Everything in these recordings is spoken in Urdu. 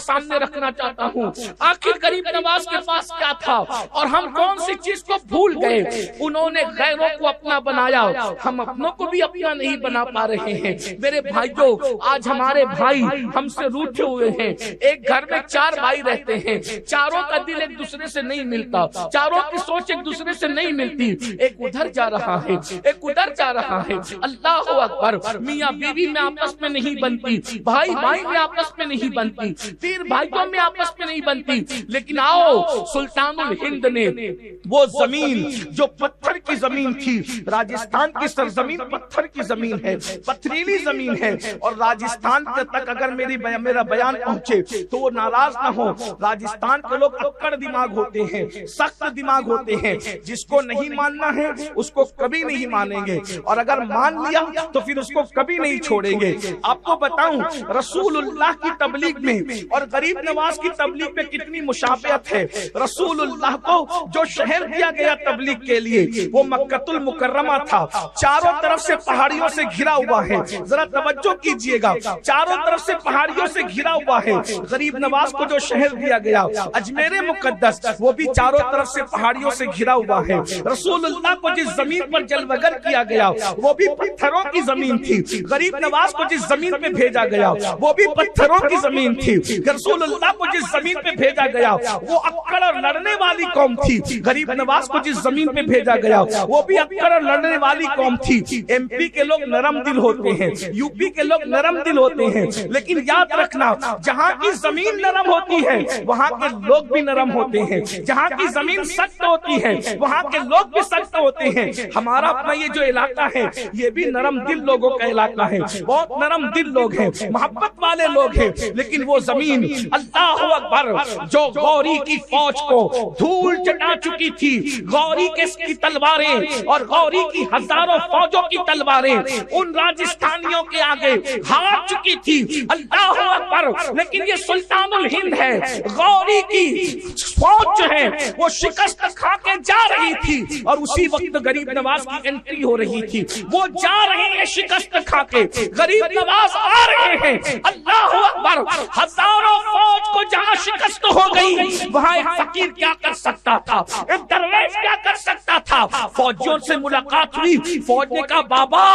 سامنے رکھنا چاہتا ہوں، آخر غریب نواز کے پاس کیا تھا اور ہم کون سی چیز کو بھول گئے؟ انہوں نے غیروں کو اپنا بنایا، ہم اپنوں کو بھی اپنا نہیں بنا پا رہے ہیں۔ میرے بھائیوں، آج ہمارے بھائی ہم سے روٹھے ہوئے ہیں۔ ایک گھر میں 4 بھائی رہتے ہیں، چاروں کا دل ایک دوسرے سے نہیں ملتا، چاروں کی سوچ ایک دوسرے سے نہیں ملتی، ایک ادھر جا رہا ہے، ایک ادھر جا رہا ہے۔ اللہ اکبر، میاں بیوی میں آپس میں نہیں بنتی، بھائی بھائی میں آپس میں نہیں بنتی، پیر بھائیوں میں آپس میں نہیں بنتی۔ لیکن آؤ، سلطان الہند نے وہ زمین جو پتھر کی زمین تھی، راجستھان کی سرزمین پتھر کی زمین ہے، پتھریلی زمین ہے، اور راجستھان تک اگر میرا بیان پہنچے تو وہ ناراض نہ ہو۔ راجستھان کے لوگ اکڑ دماغ ہوتے ہیں، سخت دماغ ہوتے ہیں، جس کو نہیں ماننا ہے اس کو کبھی نہیں مانیں گے، اور اگر مان لیا تو پھر اس کو کبھی نہیں چھوڑیں گے۔ آپ کو بتاؤں، رسول اللہ کی تبلیغ میں اور غریب نواز کی تبلیغ میں کتنی مشابہت ہے۔ رسول اللہ کو جو شہر دیا گیا تبلیغ کے لیے وہ مکۃ المکرمہ تھا، چاروں طرف سے پہاڑیوں سے گھرا ہوا ہے۔ ذرا توجہ کیجئے گا، چاروں طرف سے پہاڑیوں سے گھرا ہوا ہے۔ غریب نواز کو جو شہر دیا گیا اجمیر مقدس، وہ بھی چاروں طرف سے پہاڑیوں سے گھرا ہوا ہے۔ رسول اللہ کو جس زمین پر جلوگر کیا گیا وہ بھی پتھروں کی زمین تھی۔ غریب نواز کو جس زمین پہ بھیجا گیا وہ بھی پتھروں کی زمین تھی۔ رسول اللہ کو جس زمین پہ بھیجا گیا وہ اکڑ اور لڑنے والی قوم تھی۔ غریب نواز کو جس زمین پہ بھیجا گیا وہ بھی اکڑ اور لڑنے والی قوم تھی۔ ایم پی کے لوگ نرم دل ہوتے ہیں، یو پی کے لوگ نرم دل ہوتے ہیں، لیکن یاد رکھنا، جہاں کی زمین نرم ہوتی ہے وہاں کے لوگ بھی نرم ہوتے ہیں، جہاں کی زمین سخت ہوتی ہے وہاں کے لوگ بھی سخت ہوتے ہیں۔ ہمارا اپنا یہ جو علاقہ ہے یہ بھی نرم دل لوگوں کا علاقہ ہے، بہت نرم دل لوگ ہیں، محبت والے لوگ ہیں، لیکن وہ زمین اللہ اکبر جو غوری کی فوج کو دھول چٹا چکی تھی، غوری کی تلواریں اور غوری کی ہزاروں فوجوں کی تلواریں ان راجستھانیوں کے آگے ہار چکی تھی، اللہ اکبر۔ لیکن یہ سلطان الہند ہے، غوری کی فوج جو ہے وہ شکست کھا کے جا رہی تھی، اور اسی وقت غریب نواز کی انٹری ہو رہی تھی۔ وہ جا رہے ہیں شکست کھا کے، غریب نواز آ رہے ہیں، اللہ اکبر۔ ہزاروں فوج کو جہاں شکست ہو گئی وہاں ایک فقیر کیا کر سکتا تھا، ایک درویش کیا کر سکتا تھا؟ فوجیوں سے ملاقات ہوئی، فوج نے کہا بابا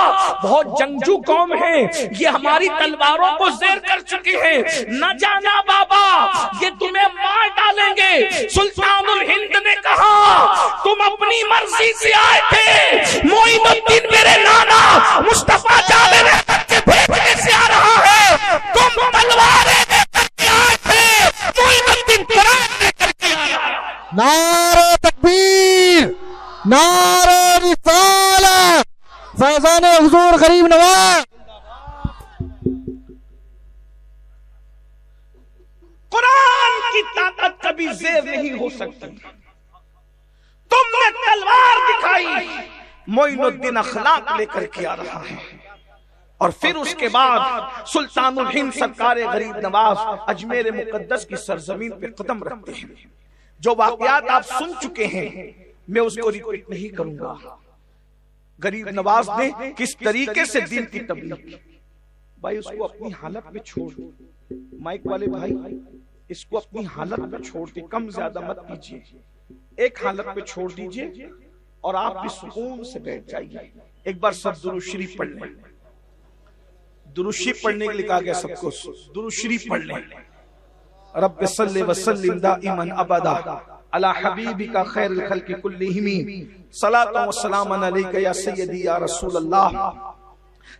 بہت جنگجو قوم ہے، یہ ہماری تلواروں کو زیر کر چکے ہیں، نہ جانا بابا یہ تمہیں مار ڈالیں گے۔ سلطان الہند نے کہا تم اپنی مرضی سے آئے تھے، معین الدین میرے نانا مصطفیٰ جالے نے کے بھیجنے سے آ رہا ہے، تم تلواریں لے کر کے آئے تھے، معین الدین قرآن لے کر کے آ رہا ہے۔ نعرہ تکبیر، نعرہ رسالت، فیضان حضور غریب نواز۔ قرآن کی طاقت کبھی زیر نہیں ہو سکتی۔ تم نے تلوار دکھائی، معین الدین اخلاق لے کر کے آ رہا ہے۔ اور پھر اس کے بعد سلطان الہند سرکار غریب نواز اجمیر مقدس کی سرزمین پہ قدم رکھتے ہیں۔ جو واقعات آپ سن چکے ہیں میں اس کو ریپیٹ نہیں کروں گا۔ غریب نواز نے کس طریقے سے دین کی تبلیغ کی۔ بھائی اس کو اپنی حالت پہ چھوڑ، مائک والے بھائی اس کو اپنی حالت پہ چھوڑ دے، کم زیادہ مت کیجیے، ایک حالت پہ چھوڑ دیجئے اور آپ بھی سکون سے بیٹھ جائیے۔ ایک بار سب درود شریف پڑھ لیں، درود شریف پڑھنے کے لیے کہا گیا سب کو درود شریف پڑھ لیں۔ رب صلی وسلم دائما ابدا علی حبیبک خیر الخلق کلہم، صلاۃ و سلام علیک یا سیدی یا رسول اللہ،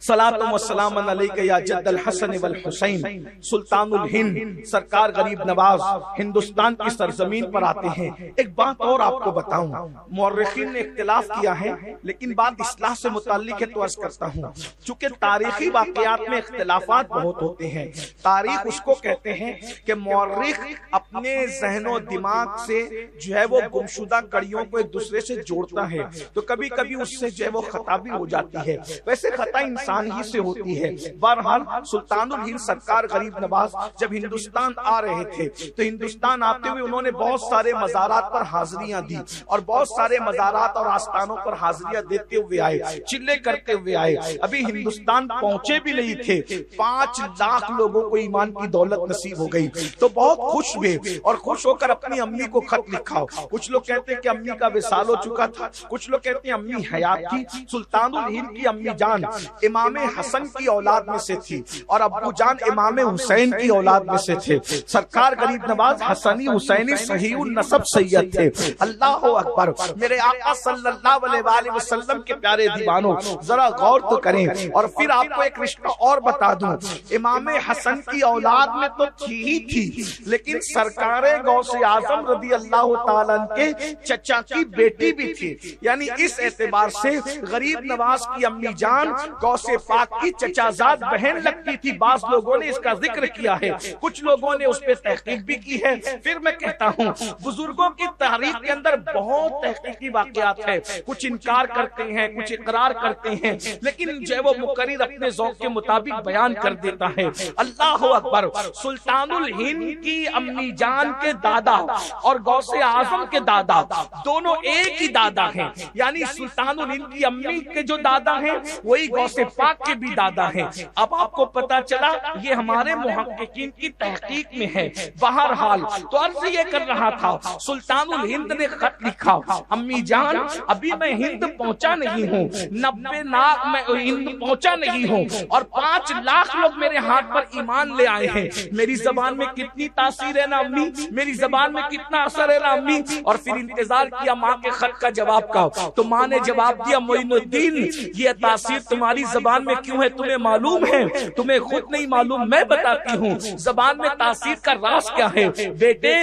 صلاۃ و سلام علیک یا جد الحسن والحسین۔ سلطان الہند سرکار غریب نواز ہندوستان کی سرزمین پر آتے ہیں۔ ایک بات اور آپ کو بتاؤں، مورخین نے اختلاف کیا ہے لیکن بات اصلاح سے متعلق ہے تو عرض کرتا ہوں۔ چونکہ تاریخی واقعات میں اختلافات بہت ہوتے ہیں، تاریخ اس کو کہتے ہیں کہ مورخ اپنے ذہن و دماغ سے جو ہے وہ گمشدہ کڑیوں کو ایک دوسرے سے جوڑتا ہے، تو کبھی کبھی اس سے جو ہے وہ خطا بھی ہو جاتی ہے۔ ویسے خطا انسان ہی سے ہوتی ہے۔ بہرحال سلطان الہند سرکار غریب نواز جب ہندوستان آ رہے تھے تو ہندوستان آتے ہوئے انہوں نے بہت سارے مزارات پر حاضریاں دی اور بہت سارے مزارات اور آستانوں پر حاضریاں دیتے ہوئے آئے، چلے کرتے ہوئے آئے۔ ابھی ہندوستان پہنچے بھی نہیں تھے، 5 لاکھ لوگوں کو ایمان کی دولت نصیب ہو گئی تو بہت خوش ہوئے اور خوش ہو کر اپنی امی کو خط لکھا۔ کچھ لوگ کہتے ہیں کہ امی کا وصال ہو چکا تھا، کچھ لوگ کہتے ہیں امی حیات تھی۔ سلطان الہند کی امی جان امام حسن کی اولاد میں سے تھی اور ابو جان امام حسین کی اولاد میں سے تھے۔ سرکار غریب نواز حسنی حسینی صحیح النسب سید تھے۔ اللہ اکبر، میرے آقا صلی اللہ علیہ وآلہ وسلم کے پیارے دیوانوں ذرا غور تو کریں۔ اور پھر آپ کو ایک رشتہ اور بتا دوں، امام حسن کی اولاد میں تو تھی ہی تھی، لیکن سرکار غوث اعظم رضی اللہ تعالیٰ کے چچا کی بیٹی بھی تھی، یعنی اس اعتبار سے غریب نواز کی امی جان غوث پاک کی چچا زاد بہن لگتی تھی۔ بعض لوگوں نے اس کا ذکر کیا ہے، کچھ لوگوں نے اس پہ تحقیق بھی کی ہے۔ پھر میں کہتا ہوں بزرگوں کی تاریخ کے اندر بہت تحقیقی واقعات ہیں، کچھ انکار کرتے ہیں، کچھ اقرار کرتے ہیں، لیکن جو وہ مقرر اپنے ذوق کے مطابق بیان کر دیتا ہے۔ اللہ اکبر، سلطان الہند کی امی جان کے دادا اور غوث اعظم کے دادا دونوں ایک ہی دادا ہیں، یعنی سلطان الہند کی امی کے جو دادا ہیں وہی غوث پاک کے بھی دادا ہیں۔ اب آپ کو پتا چلا یہ ہمارے محققین کی تحقیق میں ہے۔ بہرحال تو عرض یہ کر رہا تھا، سلطان الہند نے خط لکھا، امی جان ابھی میں ہند پہنچا نہیں ہوں، 90 لاکھ میں ہند پہنچا نہیں ہوں اور 5 لاکھ لوگ میرے ہاتھ پر ایمان لے آئے ہیں۔ میری زبان میں کتنی تاثیر ہے نا امی، میری زبان میں کتنا اثر ہے نا امی۔ اور پھر انتظار کیا ماں کے خط کا جواب کا، تو ماں نے جواب دیا، معین الدین یہ تاثیر تمہاری زبان میں کیوں ہے تمہیں معلوم ہے؟ تمہیں خود نہیں معلوم، میں بتاتی ہوں زبان میں تاثیر کا راز کیا ہے۔ بیٹے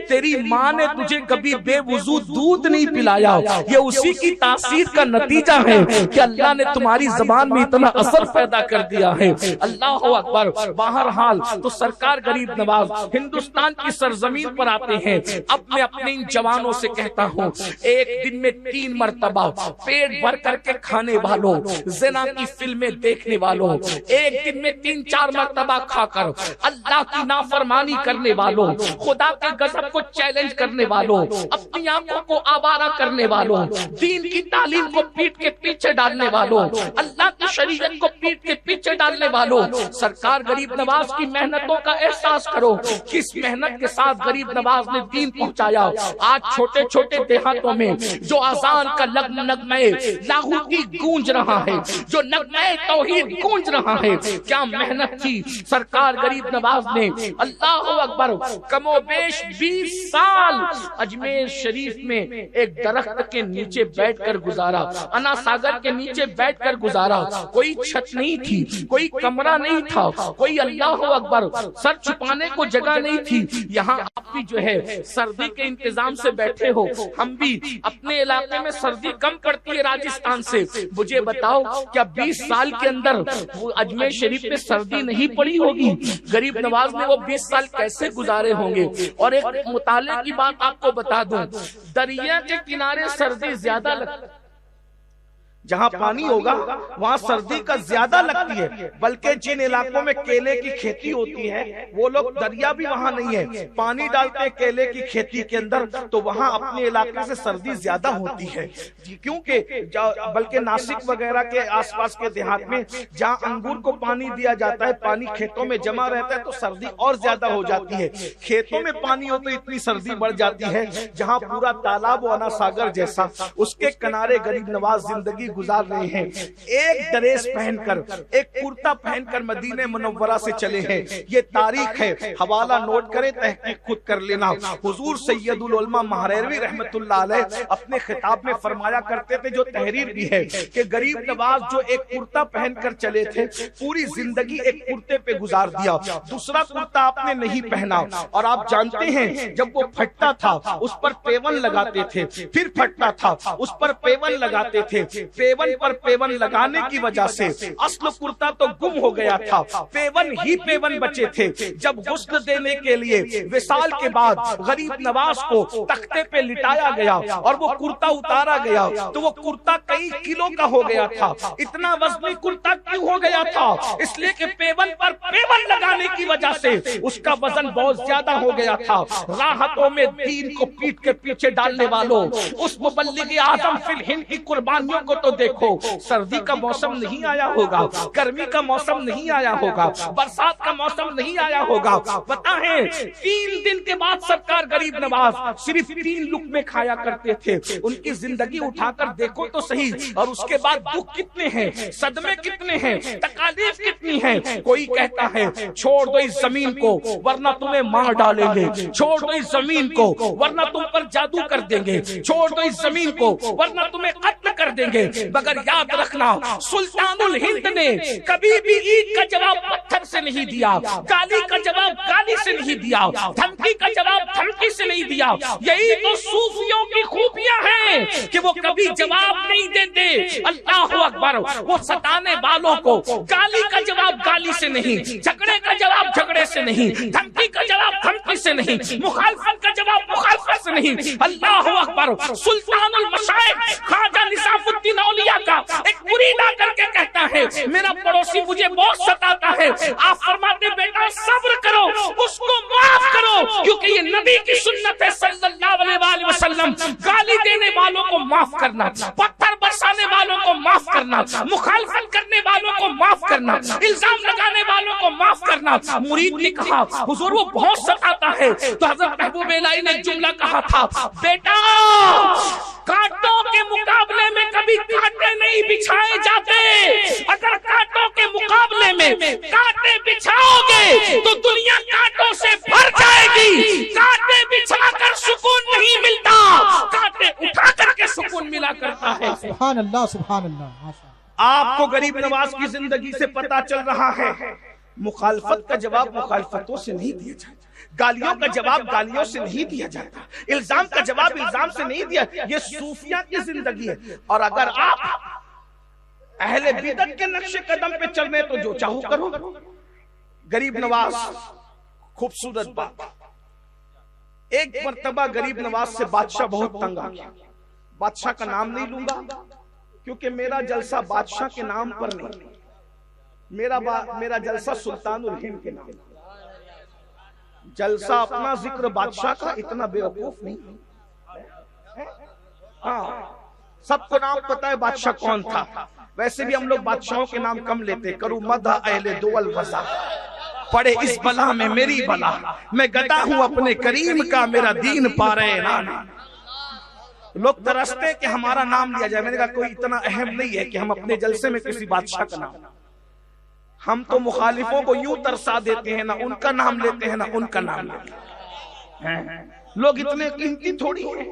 تیری ماں نے تجھے کبھی بے وضو دودھ نہیں پلایا، یہ اسی کی تاثیر کا نتیجہ ہے کہ اللہ نے تمہاری زبان میں اتنا اثر پیدا کر دیا ہے۔ اللہ اکبر۔ بہرحال تو سرکار غریب نواز ہندوستان کی سرزمین پر آتے ہیں۔ اب میں اپنے ان جوانوں سے کہتا ہوں، ایک دن میں 3 مرتبہ پیٹ بھر کر کے کھانے والوں، زنا کی فلمیں دیکھنے والوں، ایک دن میں 3-4 مرتبہ کھا کر اللہ کی نافرمانی کرنے والوں، خدا کے غضب کو چیلنج کرنے والوں، اپنی آنکھوں کو آوارہ کرنے والوں، دین کی تعلیم کو پیٹ کے پیچھے ڈالنے والوں، اللہ کی شریعت کو پیٹ کے پیچھے ڈالنے والوں، سرکار غریب نواز کی محنتوں کا احساس کرو، کس محنت کے ساتھ غریب نواز نے دین پہنچایا۔ آج چھوٹے چھوٹے دیہاتوں میں جو اذان کا نغمہ لاہوتی گونج رہا ہے، جو نغمہ توحید گونج رہا ہے، کیا محنت تھی سرکار غریب نواز نے۔ اللہ اکبر، کم و بیش 20 سال اجمیر شریف میں ایک درخت کے نیچے بیٹھ کر گزارا، انا ساگر کے نیچے بیٹھ کر گزارا۔ کوئی چھت نہیں تھی، کوئی کمرہ نہیں تھا، کوئی اللہ اکبر سر چھپانے کو جگہ نہیں تھی۔ یہاں آپ بھی جو ہے سردی کے انتظام سے بیٹھے ہو، ہم بھی اپنے علاقے میں سردی کم پڑتی ہے راجستھان سے، مجھے بتاؤ کیا 20 سال کے اندر وہ اجمیر شریف میں سردی نہیں پڑی ہوگی؟ غریب نواز نے وہ 20 سال کیسے گزارے ہوں گے؟ اور ایک مطالعے کی بات آپ کو بتا دوں، دریا کے کنارے سردی زیادہ لگتی ہے، جہاں پانی ہوگا وہاں سردی کا زیادہ لگتی ہے، بلکہ جن علاقوں میں کیلے کی کھیتی ہوتی ہے وہ لوگ، دریا بھی وہاں نہیں ہے، پانی ڈالتے ہیں کیلے کی کھیتی کے اندر، تو وہاں اپنے علاقے سے سردی زیادہ ہوتی ہے، کیونکہ بلکہ ناسک وغیرہ کے آس پاس کے دیہات میں جہاں انگور کو پانی دیا جاتا ہے، پانی کھیتوں میں جمع رہتا ہے تو سردی اور زیادہ ہو جاتی ہے۔ کھیتوں میں پانی ہو تو اتنی سردی بڑھ جاتی ہے، جہاں پورا تالاب و انا ساگر جیسا اس کے کنارے غریب نواز زندگی گزار رہے ہیں۔ ایک ڈریس پہن کر، ایک کرتا پہن کر مدینہ منورہ سے چلے ہیں، یہ تاریخ ہے، حوالہ نوٹ کریں، تحقیق خود کر لینا۔ حضور سید العلماء مہریروی رحمت اللہ علیہ اپنے خطاب میں فرمایا کرتے تھے، جو تحریر بھی ہے، کہ غریب نواز جو ایک کرتا پہن کر چلے تھے، پوری زندگی ایک کرتے پہ گزار دیا، دوسرا کرتا آپ نے نہیں پہنا، اور آپ جانتے ہیں جب وہ پھٹتا تھا اس پر پیون لگاتے تھے، پھر پھٹتا تھا اس پر پیون لگاتے تھے، پیون پر پیون لگانے کی وجہ سے اصل کرتا تو گم ہو گیا تھا، پیون ہی پیون بچے تھے۔ جب غسل دینے کے لیے وصال کے بعد غریب نواز کو تختے پہ لٹایا گیا اور وہ کرتا اتارا گیا تو وہ کرتا کئی کلو کا ہو گیا تھا۔ اتنا وزنی کرتا کیوں ہو گیا تھا؟ اس لیے کہ پیون پر پیون لگانے کی وجہ سے اس کا وزن بہت زیادہ ہو گیا تھا۔ راحتوں میں دین کو پیٹ کے پیچھے ڈالنے والوں، اس مبلغ اعظم فی الہند کی قربانیوں کو تو دیکھو۔ سردی کا موسم نہیں آیا ہوگا، گرمی کا موسم نہیں آیا ہوگا، برسات کا موسم نہیں آیا ہوگا، پتہ ہے 3 دن کے بعد سرکار غریب نواز صرف 3 لقمے کھایا کرتے تھے۔ ان کی زندگی اٹھا کر دیکھو تو صحیح، اور اس کے بعد دکھ کتنے ہیں، صدمے کتنے ہیں، تکالیف کتنی ہیں۔ کوئی کہتا ہے چھوڑ دو اس زمین کو ورنہ تمہیں مار ڈالیں گے، چھوڑ دو اس زمین کو ورنہ تم پر جادو کر دیں گے، چھوڑ دو اس زمین کو ورنہ تمہیں قتل کر دیں گے۔ مگر یاد رکھنا سلطان الہند نے کبھی بھی اینٹ کا جواب پتھر سے نہیں دیا، گالی کا جواب گالی سے نہیں دیا، دھمکی کا جواب دھمکی سے نہیں دیا۔ یہی تو صوفیوں کی خوبیاں ہیں کہ وہ کبھی جواب نہیں دیتے۔ اللہ اکبر، وہ ستانے والوں کو گالی کا جواب گالی سے نہیں، جھگڑے کا جواب جھگڑے سے نہیں، دھمکی کا جواب دھمکی سے نہیں، مخالفت کا جواب مخالفت سے نہیں۔ اللہ اکبر، سلطان المشائخ خواجہ نصاف الدین اولیاء کا ایک مرید آ کر کے کہتا ہے میرا پڑوسی مجھے بہت ستاتا ہے، آپ فرماتے بیٹا صبر کرو، اس کو معاف کرو، کیونکہ یہ نبی کی سنت ہے صلی اللہ علیہ وآلہ وسلم۔ گالی دینے والوں کو معاف کرنا، پتھر برسانے والوں کو معاف کرنا، مخالفت کرنے والوں کو معاف کرنا، الزام لگانے والوں کو معاف کرنا۔ مرید نے کہا حضور وہ بہت ستاتا ہے، تو حضرت محبوب الہی نے ایک جملہ کہا تھا بیٹا کانٹوں کے مقابلے میں کبھی کانٹے نہیں بچھائے جاتے، اگر کانٹوں کے مقابلے میں کانٹے بچھاؤ گے تو دنیا کانٹوں سے بھر جائے گی۔ کانٹے بچھا کر سکون نہیں ملتا، کانٹے اٹھا کر کے سکون ملا کرتا ہے۔ سبحان اللہ سبحان اللہ۔ آپ کو غریب نواز کی زندگی سے پتا چل رہا ہے مخالفت کا جواب مخالفتوں سے نہیں دیا جاتا، گالیوں کا جواب گالیوں سے نہیں دیا جاتا، الزام کا جواب الزام سے نہیں دیا۔ یہ صوفیہ کی زندگی ہے۔ اور اگر آپ اہل بدعت کے نقش قدم پہ چلنے تو جو چاہو کرو۔ غریب نواز خوبصورت بات، ایک مرتبہ غریب نواز سے بادشاہ بہت تنگ آ گیا۔ بادشاہ کا نام نہیں لوں گا کیونکہ میرا جلسہ بادشاہ کے نام پر نہیں، میرا جلسہ سلطان الہند کے نام، جلسہ اپنا ذکر بادشاہ کا، اتنا بے وقوف نہیں۔ ہاں سب کو نام پتا ہے بادشاہ کون تھا، ویسے بھی ہم لوگ بادشاہوں کے نام کم لیتے۔ کرو مدح اہل دول وزا، پڑے اس بلا میں میری بلا، میں گدا ہوں اپنے کریم کا، میرا دین پا رہے نانا۔ لوگ ترستے کہ ہمارا نام لیا جائے، میں نے کہا کوئی اتنا اہم نہیں ہے کہ ہم اپنے جلسے میں کسی بادشاہ کا نام، ہم تو مخالفوں کو یوں ترسا دیتے ہیں، نہ ان کا نام لیتے ہیں نہ ان کا نام لیتے ہیں۔ لوگ اتنے قیمتی تھوڑی ہیں۔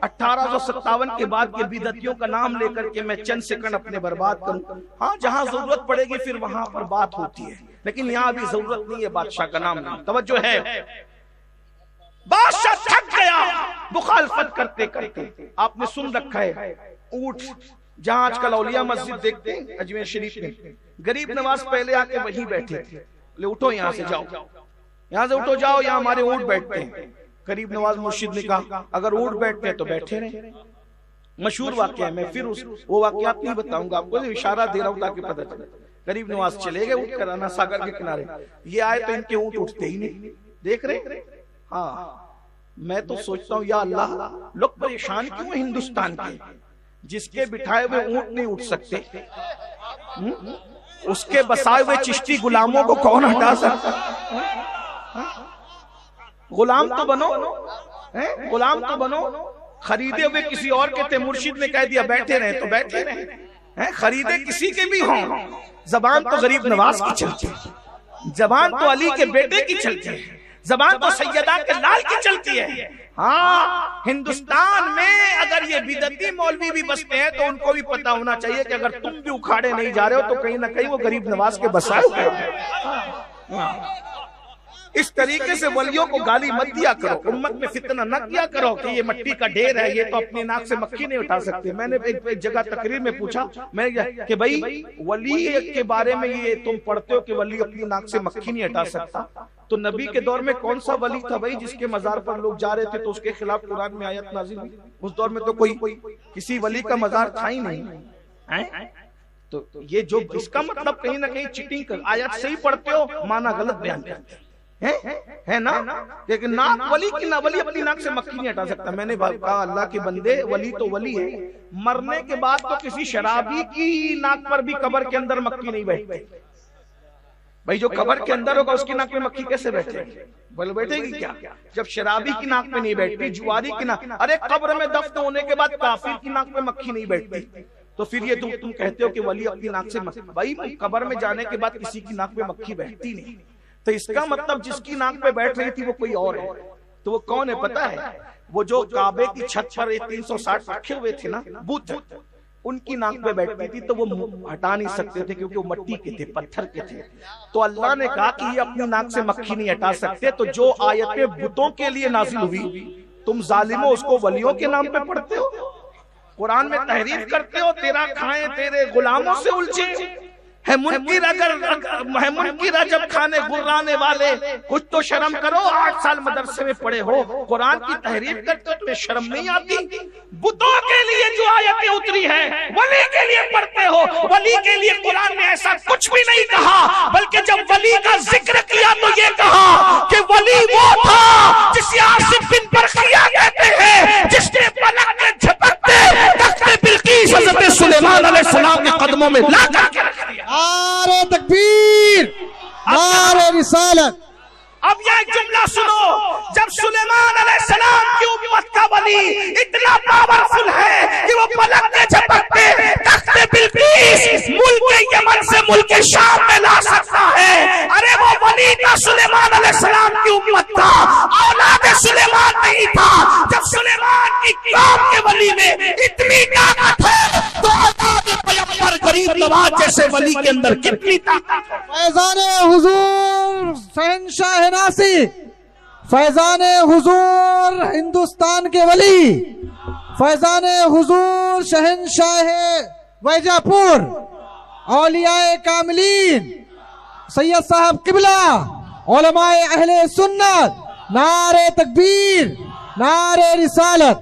1857 کے بعد کے بدعتیوں کا نام لے کر کے میں چند سیکنڈ اپنے برباد کروں، ہاں جہاں ضرورت پڑے گی پھر وہاں پر بات ہوتی ہے، لیکن یہاں بھی ضرورت نہیں ہے بادشاہ کا نام لینے۔ توجہ ہے، بادشاہ تھک گیا مخالفت کرتے کرتے۔ آپ نے سن رکھا ہے اونٹ، جہاں آج کل اولیاء مسجد دیکھتے ہیں اجمیر شریف میں، غریب نواز پہلے آ کے وہیں بیٹھے تھے، لے اٹھو یہاں سے جاؤ، یہاں سے اٹھو جاؤ، یہاں ہمارے اونٹ بیٹھتے ہیں۔ غریب نواز مرشد نے کہا اگر اونٹ بیٹھتے ہیں تو بیٹھے رہیں۔ مشہور واقعہ ہے، میں پھر وہ واقعات نہیں بتاؤں گا آپ کو، اشارہ دے رہا ہوں تاکہ پتہ چلے۔ غریب نواز چلے گئے اٹھ کر انا ساگر کے کنارے، یہ آئے تو ان کے اونٹ اٹھتے ہی نہیں، دیکھ رہے۔ ہاں میں تو سوچتا ہوں یا اللہ لوگ پریشان کیوں ہیں ہندوستان کے، جس کے بٹھائے ہوئے اونٹ نہیں اٹھ سکتے، اس کے بسائے ہوئے چشتی غلاموں کو کون ہٹا سکتا؟ غلام تو بنو، غلام تو بنو۔ خریدے ہوئے کسی اور کے تھے، مرشد نے کہہ دیا بیٹھے رہے تو بیٹھے رہے، خریدے کسی کے بھی ہوں۔ زبان تو غریب نواز کی چلتی ہے، زبان تو علی کے بیٹے کی چلتی ہے، زبان تو سیدہ کے لال کی چلتی ہے۔ ہاں ہندوستان میں اگر یہ بدعتی مولوی بھی بستے ہیں تو ان کو بھی پتا ہونا چاہیے کہ اگر تم بھی اکھاڑے نہیں جا رہے ہو تو کہیں نہ کہیں وہ غریب نواز کے بسائے ہوئے ہیں۔ اس طریقے سے ولیوں کو گالی مت دیا کرو، امت میں فتنہ نہ کیا کرو کہ یہ مٹی کا ڈھیر ہے، یہ تو اپنی ناک سے مکھی نہیں اٹھا سکتے۔ میں نے ایک جگہ تقریر میں پوچھا میں کہ بھائی ولی کے بارے میں یہ تم پڑھتے ہو کہ ولی اپنی ناک سے مکھی نہیں ہٹا سکتا، تو نبی کے دور میں کون سا ولی تھا بھائی جس کے مزار پر لوگ جا رہے تھے تو اس کے خلاف قرآن میں آیت نازل ہوئی؟ اس دور میں تو کوئی کسی ولی کا مزار تھا ہی نہیں۔ تو یہ جو اس کا مطلب کہیں نہ کہیں چیٹنگ کر، آیت صحیح پڑھتے ہو معنی غلط بیان کرتے ہے نا، لیکن ناک ولی کی نہ، ولی اپنی ناک سے مکھی نہیں ہٹا سکتا۔ میں نے کہا اللہ کے بندے ولی تو ولی ہے، مرنے کے بعد تو کسی شرابی کی ناک پر بھی قبر کے اندر مکھی نہیں بیٹھتی بھائی، جو قبر کے اندر ہوگا اس کی ناک میں مکھی کیسے بیٹھے گی؟ بولے بیٹھے گی کیا؟ جب شرابی کی ناک میں نہیں بیٹھتی، جواری کی ناک، ارے قبر میں دفن ہونے کے بعد کافر کی ناک میں مکھی نہیں بیٹھتی، تو پھر یہ تم کہتے ہو کہ ولی اپنی ناک سے مکھی، بھائی قبر میں جانے کے بعد کسی کی ناک میں مکھی بیٹھتی نہیں، تو اس کا مطلب جس کی ناک پہ بیٹھ رہی تھی وہ کوئی اور ہے۔ تو وہ کون ہے پتا ہے؟ وہ جو کعبے کی چھت پر 360 رکھے ہوئے تھے نا بت، ان کی ناک پہ بیٹھتی تھی تو وہ ہٹا نہیں سکتے تھے کیونکہ وہ مٹی کے تھے، پتھر کے تھے۔ تو اللہ نے کہا کہ یہ اپنی ناک سے مکھی نہیں ہٹا سکتے، تو جو آیتیں بتوں کے لیے نازل ہوئی تم ظالموں اس کو ولیوں کے نام پہ پڑھتے ہو، قرآن میں تحریف کرتے ہو، تیرا کھائیں تیرے غلاموں سے الجھے ہے منکرہ جب کھانے گرانے والے، کچھ تو شرم کرو، 8 سال مدرسے میں پڑھے ہو، قرآن کی تحریف کرتے ہو، تمہیں شرم نہیں آتی؟ بتوں کے لیے جو آیتیں اتری ہیں ولی کے لیے پڑھتے ہو، ولی کے لیے قرآن نے ایسا کچھ بھی نہیں کہا، بلکہ جب ولی کا ذکر کیا تو یہ کہا کہ ولی وہ تھا جسے آصف بن برقیہ کہتے ہیں، جس نے پلک کے جھپکتے تخت بلقیس حضرت سلیمان علیہ السلام کے قدموں میں لا کر کے رکھ دیا۔ نعرہ تکبیر، نعرہ رسالت۔ اب یہ جملہ سنو، جب سلیمان علیہ السلام کی امت کا ولی اتنا پاورفل ہے کہ وہ پلک کے جھپکتے تخت بلقیس ملک یمن سے ملک شام میں لا سکتا ہے، ارے وہ ولی کا سلیمان علیہ السلام کی امت تھا، اولاد سلیمان نہیں تھا۔ جب سلیمان کی قوم کے ولی میں اتنی طاقت ہے تو اولاد پیغمبر غریب نواز جیسے ولی کے اندر کتنی طاقت ہے؟ فیضان حضور شہنشاہ ناصر، فیضان حضور ہندوستان کے ولی، فیضان حضور شہنشاہ ویجا پور، اولیاء کاملین، سید صاحب قبلہ، علماء اہل سنت، نعرہ تکبیر، نعرہ رسالت۔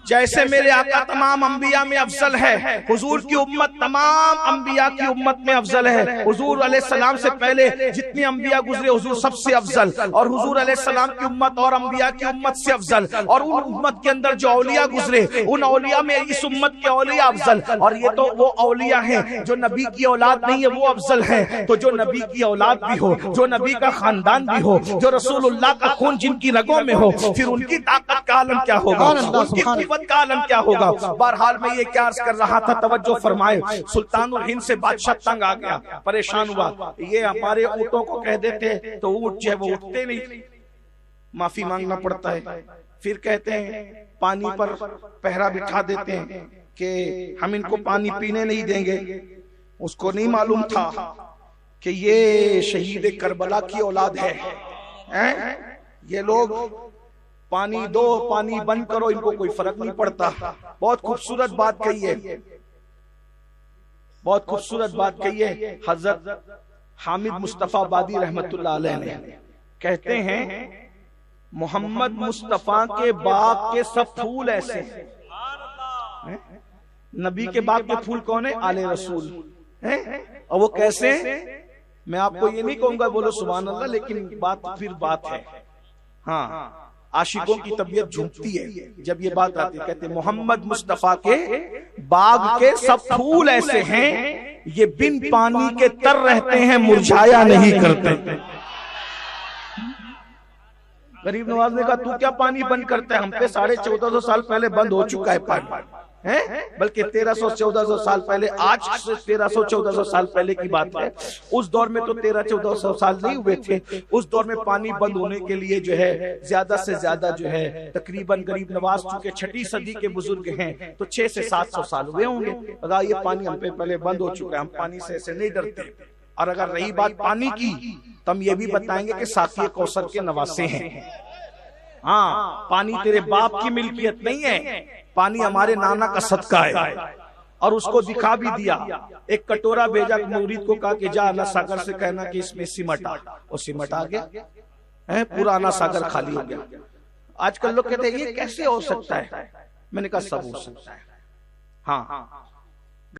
جیسے میرے آقا تمام انبیاء میں افضل ہے، حضور کی امت تمام انبیاء کی امت میں افضل ہے۔ حضور علیہ السلام سے پہلے جتنے انبیاء گزرے حضور سب سے افضل، اور حضور علیہ السلام کی امت اور انبیاء کی امت سے افضل، اور ان امت کے اندر جو اولیاء گزرے ان اولیاء میں اس امت کے اولیاء افضل، اور یہ تو وہ اولیاء ہیں جو نبی کی اولاد نہیں ہے وہ افضل ہیں۔ تو جو نبی کی اولاد بھی ہو، جو نبی کا خاندان بھی ہو، جو رسول اللہ کا خون جن کی رگوں میں ہو، پھر ان کی طاقت کا عالم کیا ہوگا، ان کی قوت کا عالم کیا ہوگا۔ بہرحال میں یہ کیا عرض کر رہا تھا، توجہ فرمائے، سلطان الہند سے بادشاہ تنگ آ گیا، پریشان ہوا، یہ ہمارے اونٹوں کو کہہ دیتے تو اونٹ جو ہے وہ اٹھتے نہیں، معافی مانگنا پڑتا ہے، پھر کہتے ہیں پانی پر پہرا بٹھا دیتے ہیں کہ ہم ان کو پانی پینے نہیں دیں گے۔ اس کو نہیں معلوم تھا کہ یہ شہید کربلا کی اولاد ہے، یہ لوگ پانی دو پانی بند کرو ان کو کوئی فرق نہیں پڑتا۔ بہت خوبصورت بات کہی ہے، بہت خوبصورت بات کہی ہے حضرت حامد مصطفیٰ بادی رحمت اللہ علیہ نے، کہتے ہیں محمد مصطفیٰ کے باغ کے سب پھول ایسے ہیں۔ نبی کے باغ کے پھول کون ہیں؟ آل رسول، اور وہ کیسے؟ میں آپ کو یہ نہیں کہوں گا بولو سبحان اللہ، لیکن بات پھر بات ہے، ہاں عاشقوں کی طبیعت جھومتی ہے جب یہ بات آتی ہے۔ کہتے ہیں محمد مصطفیٰ کے باغ کے سب پھول ایسے ہیں، یہ بن پانی کے تر رہتے ہیں مرجھایا نہیں کرتے۔ غریب نواز نے کہا تو کیا پانی بند کرتا ہے، ہم پہ 1450 سال پہلے بند ہو چکا ہے پانی، بلکہ 1300-1400 سال پہلے، آج سے 1300-1400 سال پہلے کی بات ہے۔ اس دور میں تو 1300-1400 سال نہیں ہوئے تھے، اس دور میں پانی بند ہونے کے لیے جو ہے زیادہ سے زیادہ جو ہے تقریباً غریب نواز چونکہ 6 صدی کے بزرگ ہیں تو 600 سے 700 سال ہوئے ہوں گے۔ اگر یہ پانی ہم پہ پہلے بند ہو چکا ہے، ہم پانی سے ایسے نہیں ڈرتے، اور اگر رہی بات پانی کی تو ہم یہ بھی بتائیں گے کہ ساقی کوثر کے نواسے ہیں. ہاں پانی تیرے باپ کی ملکیت نہیں ہے، پانی ہمارے نانا کا صدقہ ہے. اور اس کو دکھا بھی دیا، ایک کٹورا بھیجا مرید کو، کہا کہ جا انا ساگر سے کہنا کہ اس میں سمٹ آ. وہ سمٹ آ گیا، پورا انا ساگر خالی ہو گیا. آج کل لوگ کہتے ہیں یہ کیسے ہو سکتا ہے؟ میں نے کہا سب ہو سکتا ہے. ہاں